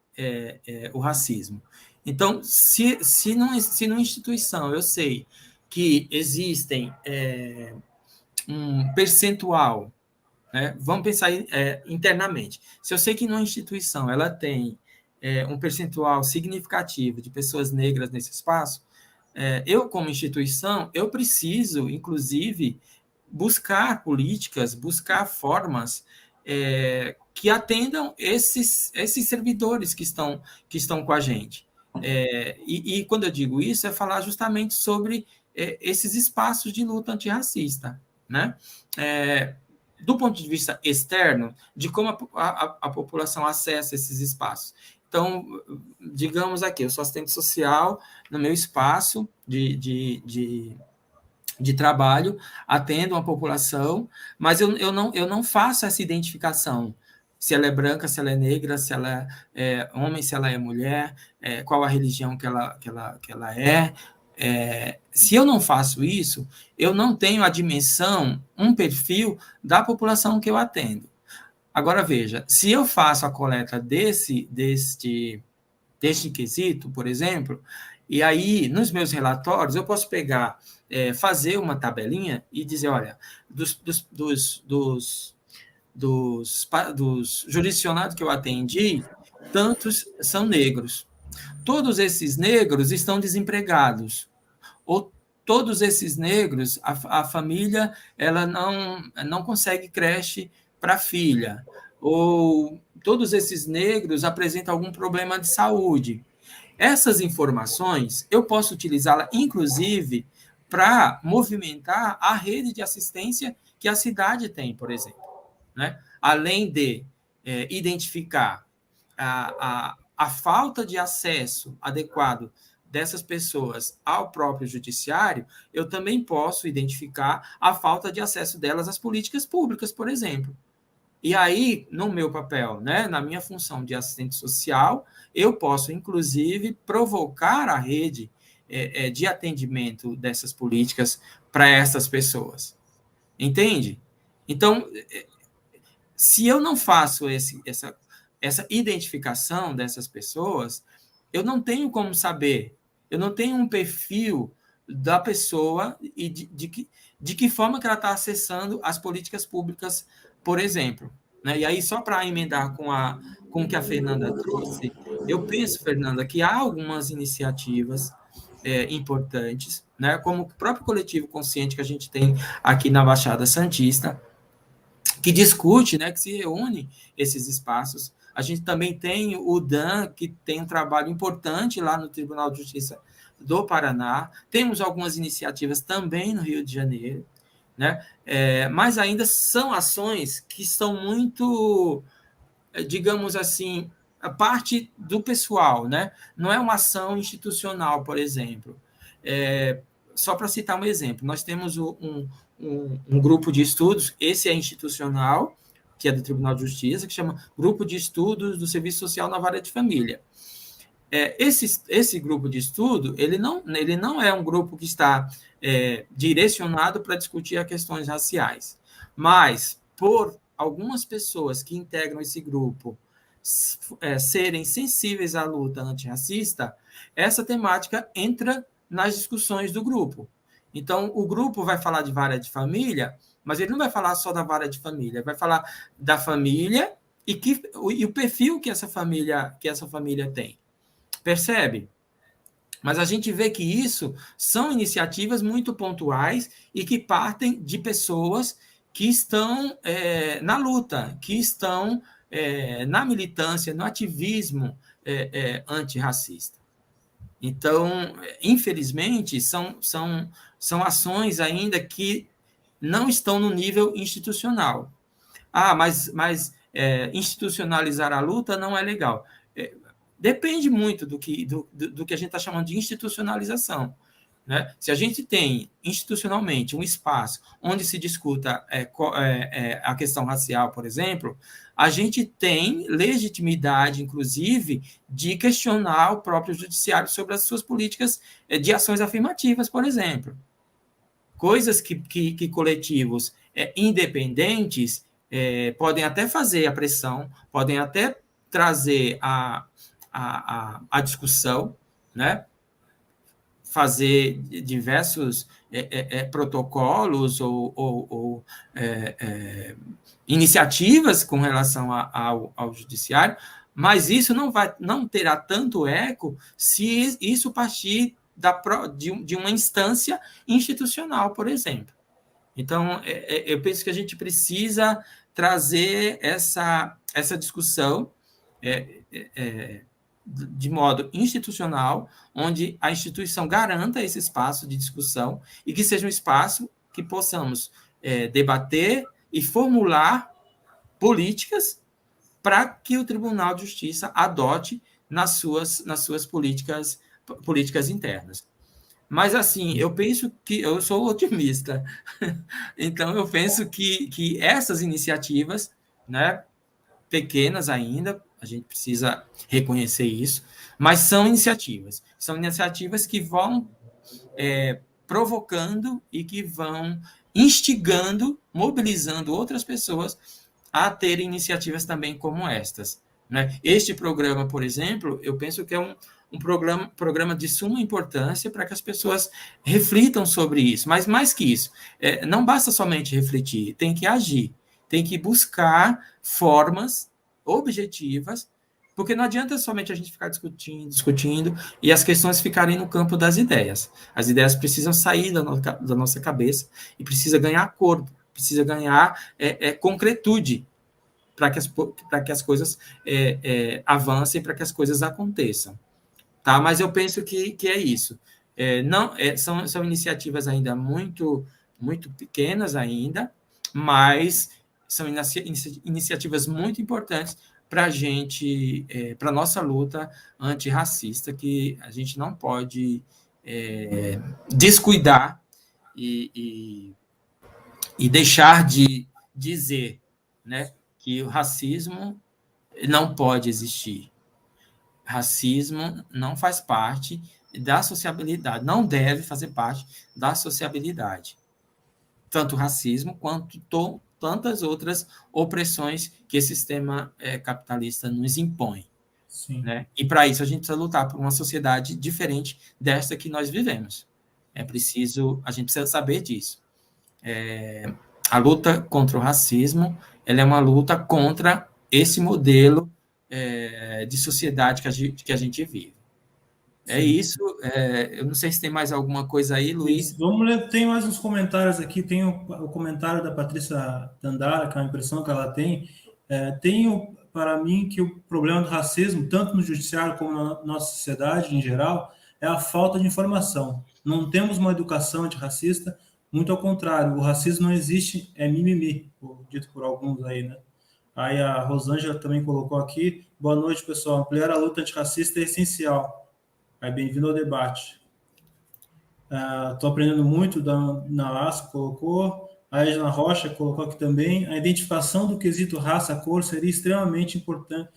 o racismo. Então, se numa instituição eu sei que existem um percentual, né, vamos pensar internamente, se eu sei que numa instituição ela tem um percentual significativo de pessoas negras nesse espaço, eu, como instituição, eu preciso, inclusive, buscar políticas, buscar formas que atendam esses servidores que estão com a gente. E quando eu digo isso, é falar justamente sobre esses espaços de luta antirracista, né? Do ponto de vista externo, de como a população acessa esses espaços. Então, digamos aqui, eu sou assistente social no meu espaço de trabalho, atendo uma população, mas eu não faço essa identificação. Se ela é branca, se ela é negra, se ela é homem, se ela é mulher, qual a religião que ela é. Se eu não faço isso, eu não tenho a dimensão, um perfil da população que eu atendo. Agora, veja, se eu faço a coleta deste quesito, por exemplo, e aí, nos meus relatórios, eu posso pegar, fazer uma tabelinha e dizer, olha, dos jurisdicionados que eu atendi, tantos são negros. Todos esses negros estão desempregados. Ou todos esses negros, a família ela não consegue creche para a filha. Ou todos esses negros apresentam algum problema de saúde. Essas informações eu posso utilizá-la, inclusive, para movimentar a rede de assistência que a cidade tem, por exemplo. Né? Além de identificar a falta de acesso adequado dessas pessoas ao próprio judiciário, eu também posso identificar a falta de acesso delas às políticas públicas, por exemplo. E aí, no meu papel, né, na minha função de assistente social, eu posso, inclusive, provocar a rede de atendimento dessas políticas para essas pessoas. Entende? Então, se eu não faço essa identificação dessas pessoas, eu não tenho como saber, eu não tenho um perfil da pessoa e de que forma que ela está acessando as políticas públicas, por exemplo. Né? E aí, só para emendar com o que a Fernanda trouxe, eu penso, Fernanda, que há algumas iniciativas importantes, né? Como o próprio coletivo consciente que a gente tem aqui na Baixada Santista, que discute, né, que se reúne esses espaços. A gente também tem o Dan, que tem um trabalho importante lá no Tribunal de Justiça do Paraná. Temos algumas iniciativas também no Rio de Janeiro, né? Mas ainda são ações que estão muito, digamos assim, a parte do pessoal, né? Não é uma ação institucional, por exemplo. Só para citar um exemplo, nós temos um grupo de estudos, esse é institucional, que é do Tribunal de Justiça, que chama Grupo de Estudos do Serviço Social na Vara de Família. Esse grupo de estudo, ele não é um grupo que está direcionado para discutir as questões raciais, mas por algumas pessoas que integram esse grupo serem sensíveis à luta antirracista, essa temática entra nas discussões do grupo. Então, o grupo vai falar de vara de família, mas ele não vai falar só da vara de família, vai falar da família e o perfil que essa família tem. Percebe? Mas a gente vê que isso são iniciativas muito pontuais e que partem de pessoas que estão na luta, que estão na militância, no ativismo antirracista. Então, infelizmente, são ações ainda que não estão no nível institucional. Mas institucionalizar a luta não é legal. Depende muito do que a gente está chamando de institucionalização. Né? Se a gente tem institucionalmente um espaço onde se discuta a questão racial, por exemplo, a gente tem legitimidade, inclusive, de questionar o próprio judiciário sobre as suas políticas de ações afirmativas, por exemplo. Coisas que coletivos independentes podem até fazer a pressão, podem até trazer a discussão, né? Fazer diversos protocolos ou iniciativas com relação ao judiciário, mas isso não terá tanto eco se isso partir de uma instância institucional, por exemplo. Então, eu penso que a gente precisa trazer essa discussão de modo institucional, onde a instituição garanta esse espaço de discussão e que seja um espaço que possamos debater e formular políticas para que o Tribunal de Justiça adote nas suas políticas internas. Mas, assim, eu penso que eu sou otimista. Então, eu penso que essas iniciativas, né, pequenas ainda, a gente precisa reconhecer isso, mas são iniciativas que vão provocando e que vão instigando, mobilizando outras pessoas a terem iniciativas também como estas. Né? Este programa, por exemplo, eu penso que é um programa de suma importância para que as pessoas reflitam sobre isso, mas mais que isso, não basta somente refletir, tem que agir, tem que buscar formas objetivas, porque não adianta somente a gente ficar discutindo e as questões ficarem no campo das ideias. As ideias precisam sair da nossa cabeça e precisa ganhar corpo, precisa ganhar concretude para que as coisas avancem, para que as coisas aconteçam. Tá? Mas eu penso que é isso. São iniciativas ainda muito, muito pequenas ainda, mas são iniciativas muito importantes para a gente, para a nossa luta antirracista, que a gente não pode descuidar e deixar de dizer, né, que o racismo não pode existir. Racismo não faz parte da sociabilidade, não deve fazer parte da sociabilidade. Tanto o racismo quanto tantas outras opressões que esse sistema capitalista nos impõe. Sim. Né? E para isso a gente precisa lutar por uma sociedade diferente desta que nós vivemos. A gente precisa saber disso. A luta contra o racismo, ela é uma luta contra esse modelo de sociedade que a gente vive. Sim. É isso. Eu não sei se tem mais alguma coisa aí, Luiz. Vamos ler, tem mais uns comentários aqui. Tem o comentário da Patrícia Dandara, que é a impressão que ela tem. Para mim, que o problema do racismo, tanto no judiciário como na nossa sociedade em geral, é a falta de informação. Não temos uma educação antirracista, muito ao contrário, o racismo não existe, é mimimi, dito por alguns aí, né? Aí a Rosângela também colocou aqui, boa noite, pessoal, ampliar a luta antirracista é essencial. Aí, bem-vindo ao debate. Estou aprendendo muito, na Lasco colocou, A Edna Rocha colocou aqui também, a identificação do quesito raça-cor seria extremamente importante,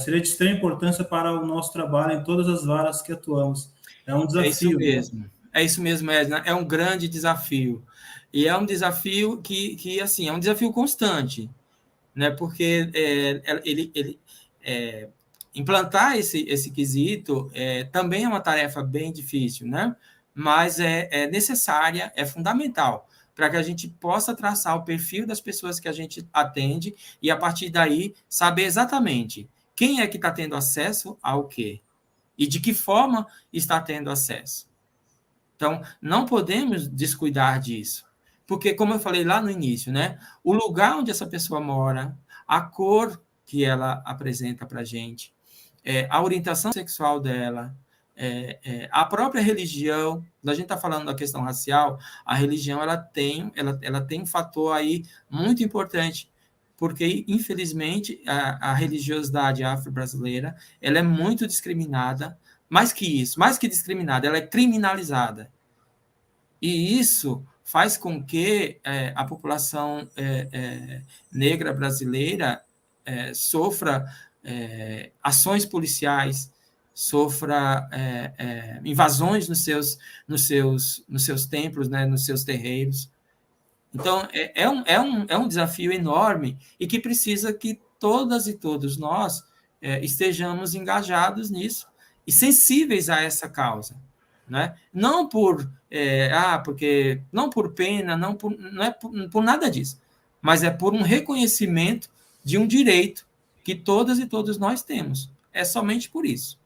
seria de extrema importância para o nosso trabalho em todas as varas que atuamos. É um É isso desafio, né? mesmo. É isso mesmo, Edna. É um grande desafio. E é um desafio que assim, é um desafio constante, né? Porque é, implantar esse quesito também é uma tarefa bem difícil, né? Mas é necessária, é fundamental, para que a gente possa traçar o perfil das pessoas que a gente atende e, a partir daí, saber exatamente quem é que está tendo acesso ao quê e de que forma está tendo acesso. Então, não podemos descuidar disso. Porque, como eu falei lá no início, né, o lugar onde essa pessoa mora, a cor que ela apresenta para a gente, a orientação sexual dela, a própria religião, quando a gente está falando da questão racial, a religião ela tem um fator aí muito importante, porque, infelizmente, a religiosidade afro-brasileira ela é muito discriminada, mais que isso, mais que discriminada, ela é criminalizada. E isso faz com que a população negra brasileira sofra ações policiais, sofra invasões nos seus templos, né, nos seus terreiros. Então, é um desafio enorme e que precisa que todas e todos nós estejamos engajados nisso e sensíveis a essa causa, né? Não por porque não por pena, não é por nada disso, mas é por um reconhecimento de um direito que todas e todos nós temos. É somente por isso.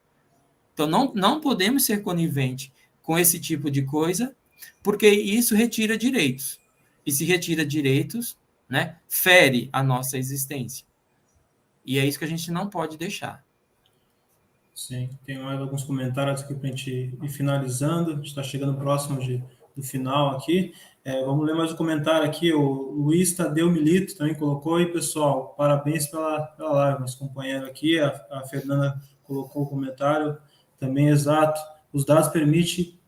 Então, não podemos ser coniventes com esse tipo de coisa, porque isso retira direitos. E se retira direitos, né, fere a nossa existência. E é isso que a gente não pode deixar. Sim, tem mais alguns comentários aqui para a gente ir finalizando. A gente está chegando próximo do final aqui. Vamos ler mais um comentário aqui. O Luiz Tadeu Milito também colocou. E pessoal, parabéns pela live. Nosso companheiro aqui, a Fernanda colocou o comentário também exato. Os dados permitem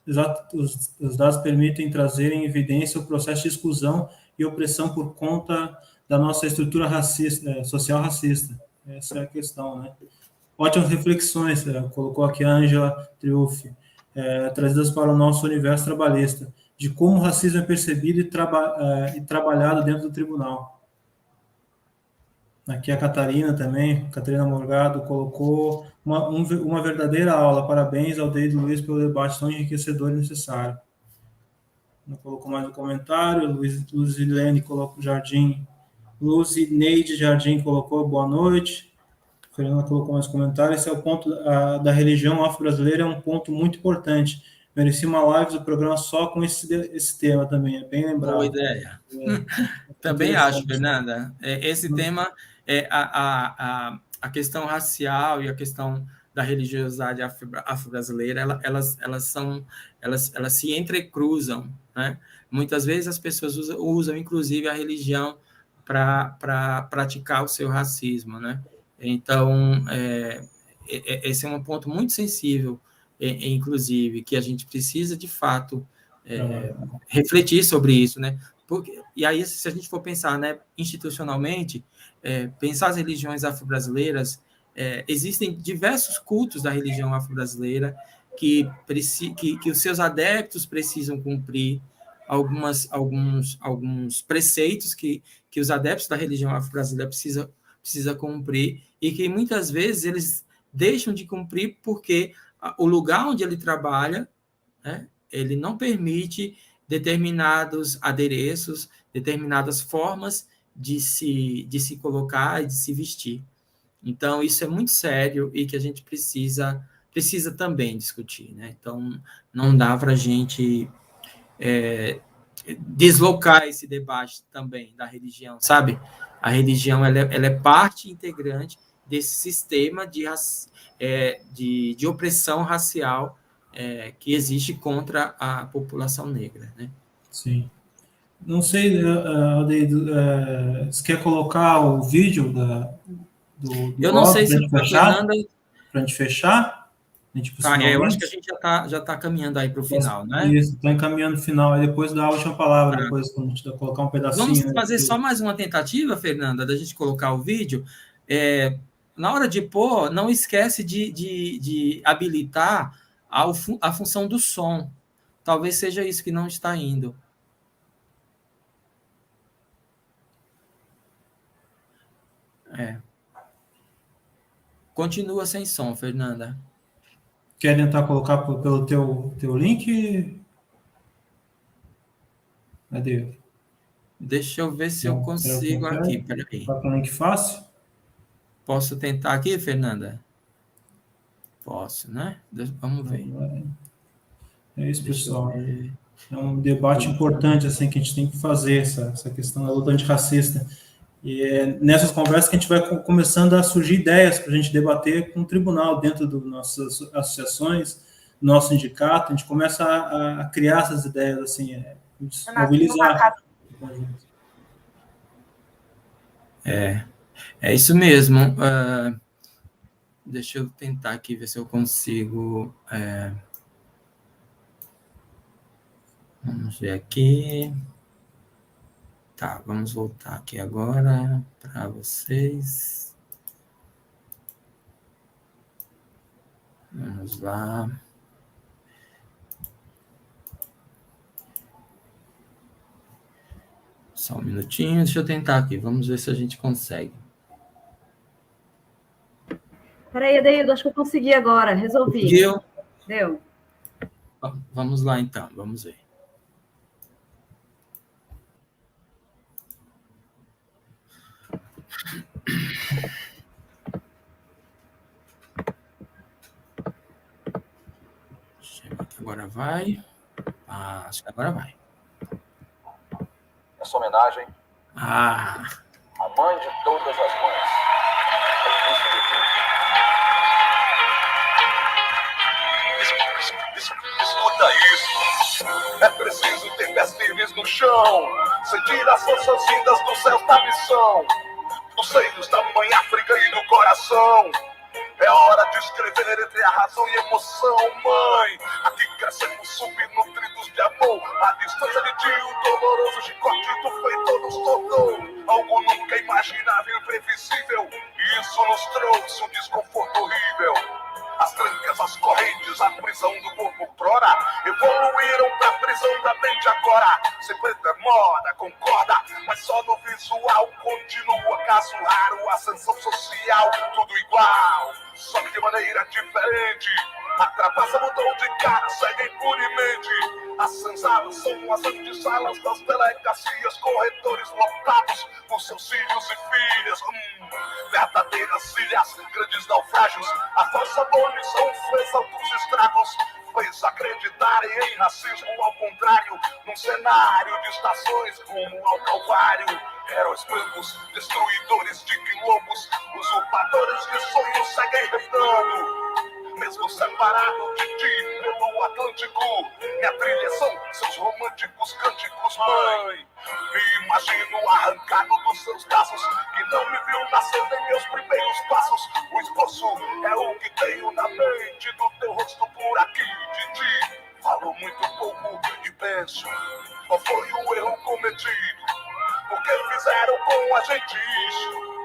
os dados permitem trazer em evidência o processo de exclusão e opressão por conta da nossa estrutura racista, social racista. Essa é a questão, né? Ótimas reflexões, colocou aqui a Ângela Triufi, trazidas para o nosso universo trabalhista, de como o racismo é percebido e trabalhado dentro do tribunal. Aqui a Catarina também, Catarina Morgado, colocou uma verdadeira aula. Parabéns ao Deide Luiz pelo debate tão enriquecedor e necessário. Não colocou mais um comentário. Luzilene colocou Jardim. Luzineide Jardim colocou boa noite. Fernanda colocou mais comentários. Esse é o ponto da religião afro-brasileira, é um ponto muito importante. Merecia uma live do programa só com esse tema também, é bem lembrado. Boa ideia. Também acho, Fernanda. Esse tema, a questão racial e a questão da religiosidade afro-brasileira, elas se entrecruzam, né? Muitas vezes as pessoas usam inclusive, a religião para praticar o seu racismo, né? Então, esse é um ponto muito sensível, inclusive, que a gente precisa, de fato, refletir sobre isso, né? E aí, se a gente for pensar, né, institucionalmente, pensar as religiões afro-brasileiras, existem diversos cultos da religião afro-brasileira que os seus adeptos precisam cumprir alguns preceitos que os adeptos da religião afro-brasileira precisa cumprir e que muitas vezes eles deixam de cumprir porque o lugar onde ele trabalha, né, ele não permite determinados adereços, determinadas formas de se colocar e de se vestir. Então, isso é muito sério e que a gente precisa também discutir, né? Então, não dá para a gente deslocar esse debate também da religião, sabe? A religião ela é parte integrante desse sistema de opressão racial que existe contra a população negra, né? Sim. Não sei, Aldeide, você quer colocar o vídeo do Eu não sei se para a gente a Fernanda... Para a gente fechar? A gente Tá, eu acho que a possivelmente. gente já tá caminhando aí para o final, né? Isso, está encaminhando o final, aí depois dá a última palavra, Tá. depois quando a gente colocar um Vamos pedacinho, né? fazer só mais uma tentativa, Fernanda, da gente colocar o vídeo. Na hora de pôr, não esquece de habilitar a função do som. Talvez seja isso que não está indo. Continua sem som, Fernanda. Quer tentar colocar pelo teu link? Cadê? Deixa eu ver se eu Não, consigo aqui. Peraí. colocar um link fácil? Posso tentar aqui, Fernanda? Posso, né? Vamos ver. É isso, Deixa eu pessoal. ver. É um debate importante assim que a gente tem que fazer, essa questão da luta antirracista. E é nessas conversas que a gente vai começando a surgir ideias para a gente debater com o tribunal dentro das nossas associações, nosso sindicato. A gente começa a criar essas ideias, assim, mobilizar. É isso mesmo. Deixa eu tentar aqui ver se eu consigo. Vamos ver aqui. Tá, vamos voltar aqui agora para vocês. Vamos lá. Só um minutinho, deixa eu tentar aqui. Vamos ver se a gente consegue. Peraí, Adeildo, acho que eu consegui agora. Resolvi. Conseguiu? Deu. Vamos lá, então. Vamos ver. Agora vai. Acho que agora vai. Essa homenagem à mãe de todas as mães. É o início de tudo. Escuta isso. É preciso ter pés firmes no chão, sentir as forças vindas dos céus da missão, dos seios da mãe África e do coração. É hora de escrever entre a razão e a emoção, mãe. Aqui crescemos subnutridos de amor. A distância de ti, o doloroso chicote do feito nos tornou algo nunca imaginável e imprevisível. E isso nos trouxe um desconforto horrível. As trancas, as correntes, a prisão do corpo prora evoluíram pra prisão da mente agora. Sempre demora, concorda, mas só no visual continua caso raro. Ascensão social, tudo igual, só que de maneira diferente. A trapaça mudou de cara, segue impunemente. As senzalas são as antessalas das delegacias, corredores lotados por seus filhos e filhas. Verdadeiras ilhas, grandes naufrágios. A falsa abolição fez altos estragos, fez acreditarem em racismo ao contrário. Num cenário de estações como ao Calvário, heróis brancos, destruidores de quilombos, usurpadores de sonhos seguem restando. Mesmo separado de ti pelo Atlântico, minha trilha são seus românticos cânticos, mãe. Me imagino arrancado dos seus braços, que não me viu nascer em meus primeiros passos. O esforço é o que tenho na mente do teu rosto por aqui, de ti. Falo muito pouco e penso, qual foi o erro cometido? Por que fizeram com a gente isso?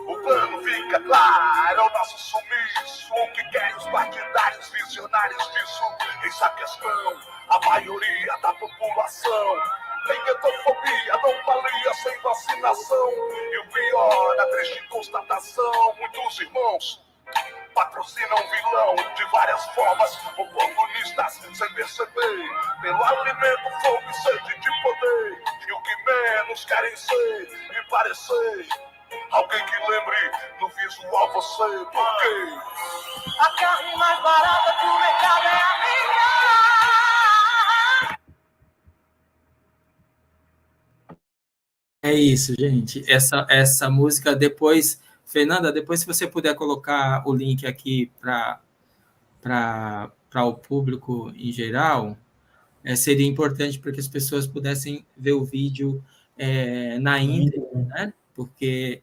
O plano fica claro, é o nosso sumiço. O que querem os partidários visionários disso? Eis a questão, a maioria da população tem etofobia, não valia sem vacinação. E o pior, a triste constatação, muitos irmãos patrocinam vilão de várias formas, oportunistas sem perceber, pelo alimento, fogo e sede de poder. E o que menos querem ser e parecer alguém que lembre no visual você, porque a carne mais barata do mercado é a minha. É isso, gente. Essa música depois, Fernanda, depois se você puder colocar o link aqui para o público em geral, seria importante para que as pessoas pudessem ver o vídeo na íntegra, né? Porque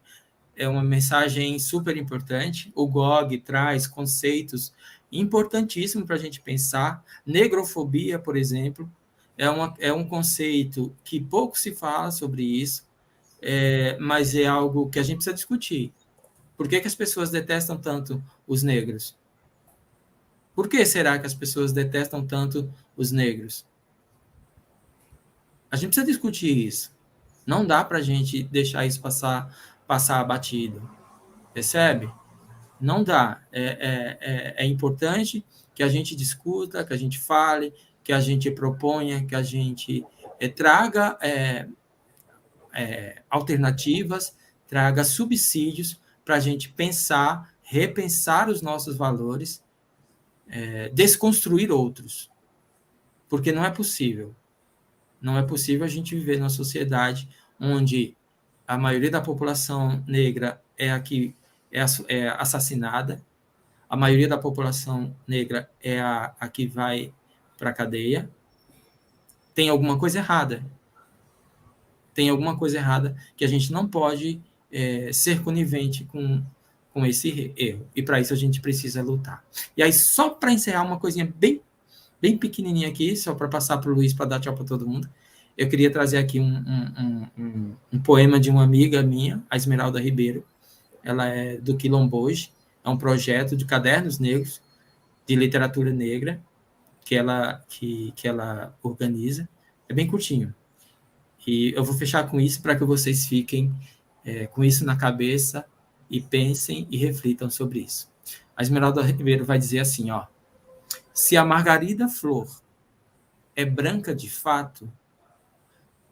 é uma mensagem super importante. O GOG traz conceitos importantíssimo para a gente pensar. Negrofobia, por exemplo, é um conceito que pouco se fala sobre isso, mas é algo que a gente precisa discutir. Por que as pessoas detestam tanto os negros? Por que será que as pessoas detestam tanto os negros? A gente precisa discutir isso. Não dá para a gente deixar isso passar batido. Percebe? Não dá. É importante que a gente discuta, que a gente fale, que a gente proponha, que a gente traga alternativas, traga subsídios para a gente pensar, repensar os nossos valores, desconstruir outros. Porque não é possível. Não é possível a gente viver numa sociedade onde a maioria da população negra é assassinada, a maioria da população negra é a que vai para a cadeia. Tem alguma coisa errada. Tem alguma coisa errada que a gente não pode ser conivente com esse erro. E para isso a gente precisa lutar. E aí, só para encerrar uma coisinha bem pequenininha aqui, só para passar para o Luiz, para dar tchau para todo mundo, eu queria trazer aqui um poema de uma amiga minha, a Esmeralda Ribeiro. Ela é do Quilomboje, é um projeto de cadernos negros, de literatura negra, que ela organiza. É bem curtinho. E eu vou fechar com isso para que vocês fiquem com isso na cabeça e pensem e reflitam sobre isso. A Esmeralda Ribeiro vai dizer assim, ó: se a margarida flor é branca de fato,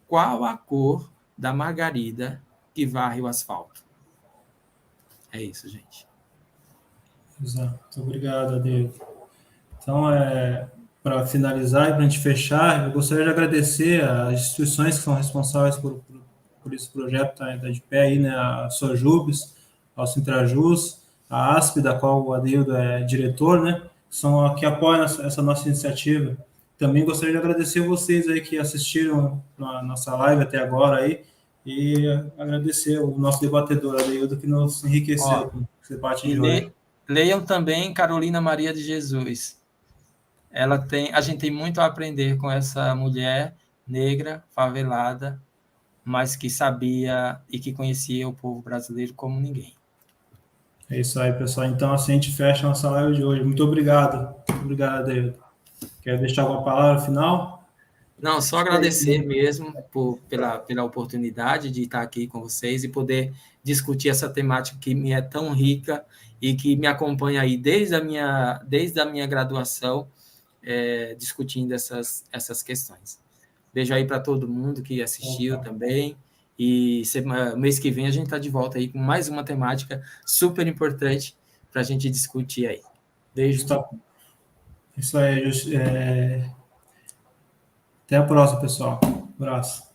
qual a cor da margarida que varre o asfalto? É isso, gente. Exato. Obrigado, Adeu. Então, para finalizar e para a gente fechar, eu gostaria de agradecer às instituições que são responsáveis por esse projeto tá de pé aí, né? A Sojubes, ao Sintrajus, a ASP, da qual o Adeildo é diretor, né? São que apoiam essa nossa iniciativa. Também gostaria de agradecer vocês aí que assistiram a nossa live até agora aí, e agradecer o nosso debatedor, Adeildo, que nos enriqueceu com esse debate de hoje. Leiam também Carolina Maria de Jesus. A gente tem muito a aprender com essa mulher negra, favelada, mas que sabia e que conhecia o povo brasileiro como ninguém. É isso aí, pessoal. Então, assim a gente fecha a nossa live de hoje. Muito obrigado. Muito obrigado, David. Quer deixar alguma palavra final? Não, só agradecer mesmo pela oportunidade de estar aqui com vocês e poder discutir essa temática que me é tão rica e que me acompanha aí desde a minha graduação, discutindo essas questões. Beijo aí para todo mundo que assistiu também. E mês que vem a gente está de volta aí com mais uma temática super importante para a gente discutir aí. Beijo. Isso aí. Até a próxima, pessoal. Um abraço.